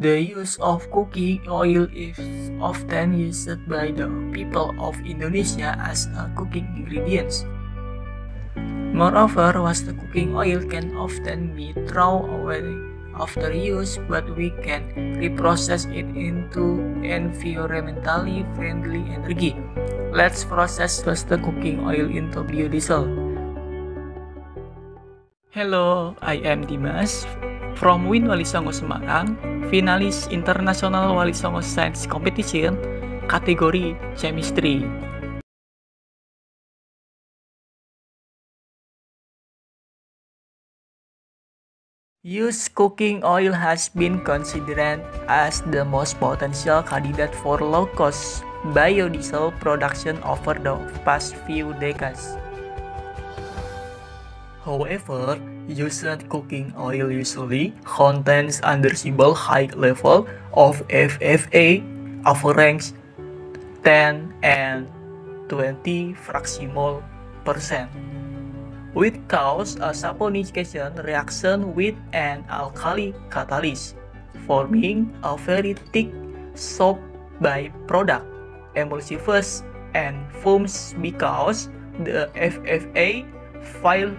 The use of cooking oil is often used by the people of Indonesia as a cooking ingredient. Moreover, waste cooking oil can often be thrown away after use, but we can reprocess it into environmentally friendly energy. Let's process waste cooking oil into biodiesel. Hello, I am Dimas from Win Wali Songo Semarang, finalis International Wali Songo Science Competition, kategori Chemistry. Used cooking oil has been considered as the most potential candidate for low-cost biodiesel production over the past few decades. However, used cooking oil usually contains undesirable high level of FFA, average 10 and 20 fractional %, which cause a saponification reaction with an alkali catalyst, forming a very thick soap byproduct, emulsifies and foams because the FFA fail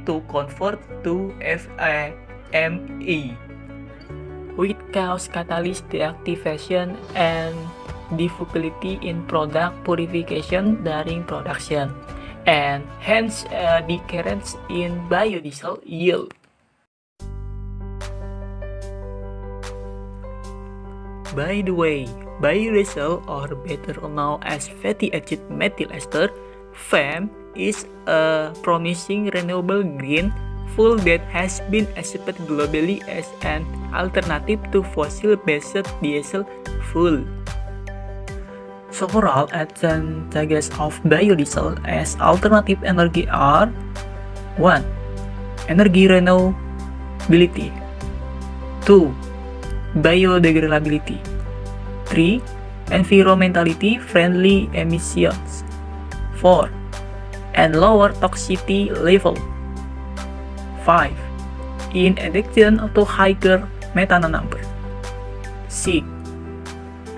to convert to FAME, which cause catalyst deactivation and difficulty in product purification during production, and hence a decrease in biodiesel yield. By the way, biodiesel, or better known as fatty acid methyl ester, FAME, is a promising renewable green fuel that has been accepted globally as an alternative to fossil-based diesel fuel. Several advantages of biodiesel as alternative energy are: 1. Energy renewability. 2. Biodegradability. 3. Environmentally friendly emissions. 4. And lower toxicity level. 5. In addition to higher methane number. 6.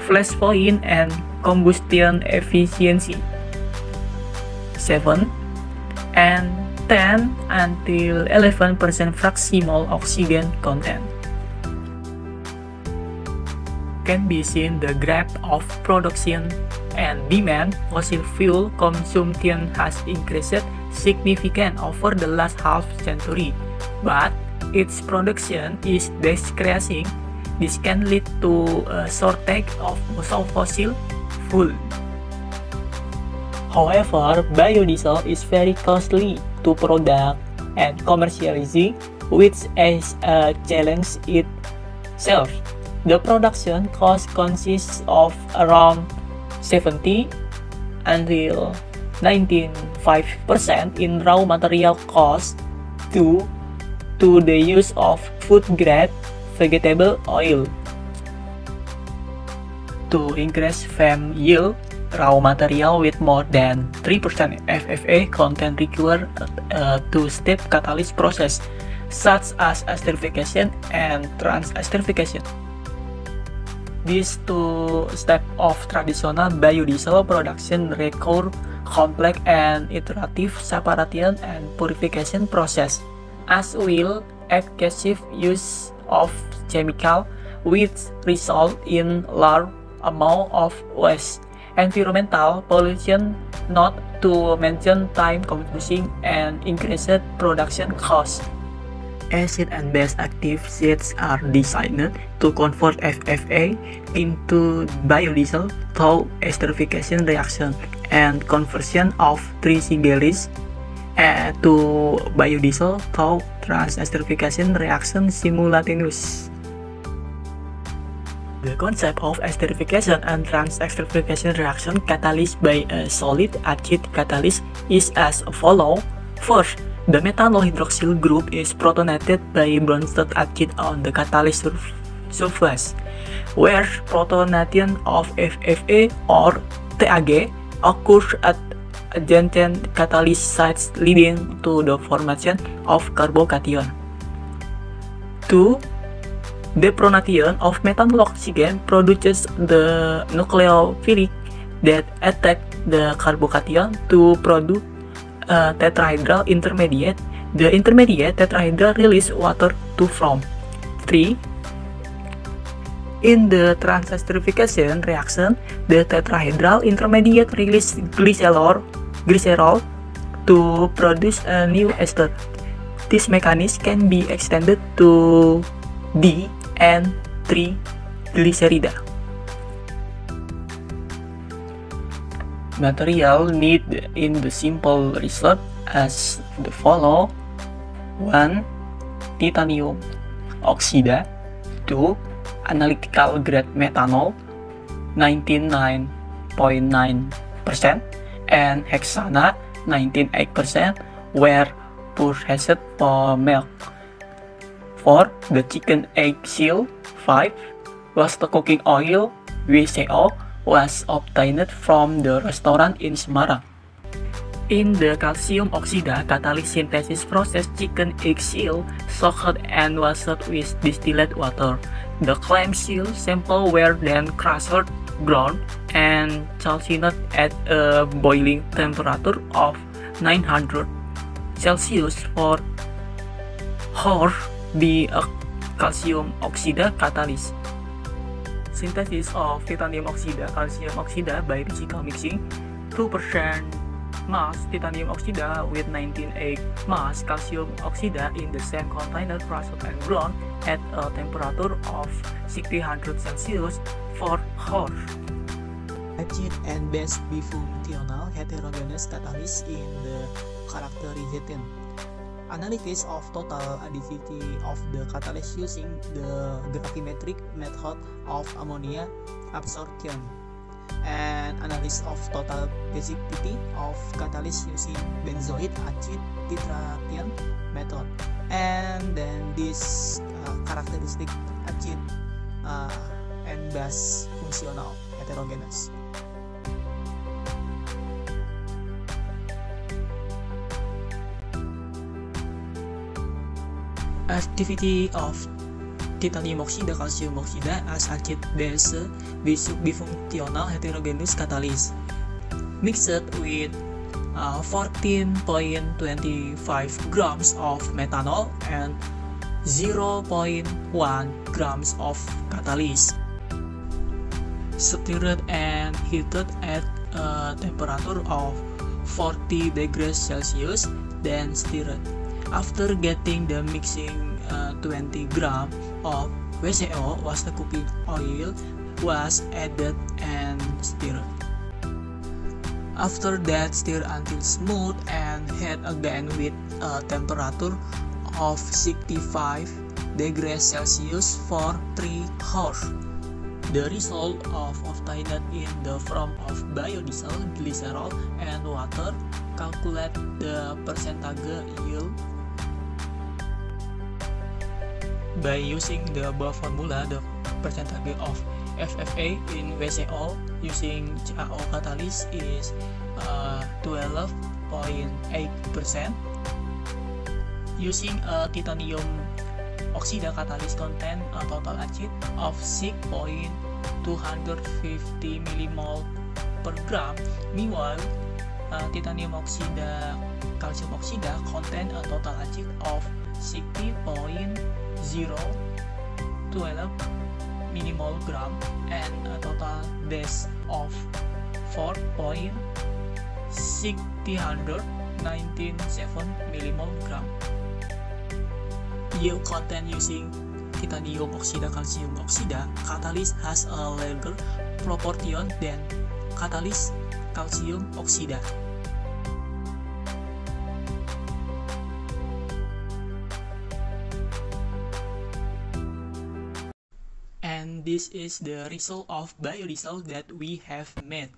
Flash point and combustion efficiency. 7. And 10 until 11% fractional oxygen content. Can be seen the graph of production and demand. Fossil fuel consumption has increased significantly over the last half century, but its production is decreasing. This can lead to a shortage of fossil fuel. However, biodiesel is very costly to produce and commercializing, which is a challenge itself. The production cost consists of around 70 until 95% in raw material cost due to the use of food-grade vegetable oil. To increase FAME yield, raw material with more than 3% FFA content require a two-step catalyst process, such as esterification and trans-esterification. These two steps of traditional biodiesel production require complex and iterative separation and purification process, as well as excessive use of chemical, which result in large amount of waste, environmental pollution, not to mention time consuming and increased production costs. Acid and base active acids are designed to convert FFA into biodiesel through esterification reaction and conversion of triglycerides to biodiesel through trans-esterification reaction simultaneous. The concept of esterification and trans-esterification reaction catalyzed by a solid acid catalyst is as follows. First, the methanol hydroxyl group is protonated by Bronsted acid on the catalyst surface, where protonation of FFA or TAG occurs at adjacent catalyst sites, leading to the formation of carbocation. 2. The pronation of methanol oxygen produces the nucleophilic that attack the carbocation to produce a tetrahedral intermediate. The intermediate tetrahedral release water to from 3. In the transesterification reaction, the tetrahedral intermediate release glycerol to produce a new ester. This mechanism can be extended to D and 3 glycerida. Material needed in the simple result as the follow: 1. Titanium oxide. 2. Analytical grade methanol 99.9% and hexana 98%, were purchased for milk. 4. The chicken egg seal. 5. Was the cooking oil WCO was obtained from the restaurant in Semarang. In the calcium oxide catalyst synthesis process, chicken egg seal soaked and washed with distilled water. The clam seal sample were then crushed, ground, and calcined at a boiling temperature of 900 Celsius for hours by a calcium oxide catalyst. Synthesis of titanium oxide, calcium oxide by physical mixing: 2% mass titanium oxide with 19 mass calcium oxide in the same container, crushed and ground at a temperature of 600 Celsius for hours. Acid and base bifunctional heterogeneous catalyst in the characterization. Analysis of total additivity of the catalyst using the gravimetric method of ammonia absorption, and analysis of total basicity of catalyst using benzoic acid titration method, and then this characteristic acid and base functional heterogeneous. Activity of titanium oxide, calcium oxide as acid base bifunctional heterogeneous catalyst. Mixed with 14.25 grams of methanol and 0.1 grams of catalyst. Stirred and heated at a temperature of 40 degrees Celsius, then stirred. After getting the mixing 20 grams of WCO, was the cooking oil was added and stirred. After that, stir until smooth and heat again with a temperature of 65 degrees Celsius for 3 hours. The result of obtained in the form of biodiesel, glycerol, and water. Calculate the percentage yield by using the above formula. The percentage of FFA in WCO using CaO catalyst is 12.8%. Using a titanium oxide catalyst contain a total acid of 6.250 millimole per gram. Meanwhile, titanium oxide, calcium oxide contain a total acid of 60.012 millimole gram and a total base of 4.697 millimole gram. Yield content using titanium oxide, calcium oxide catalyst has a larger proportion than catalyst calcium oxide. And this is the result of biodiesel that we have made.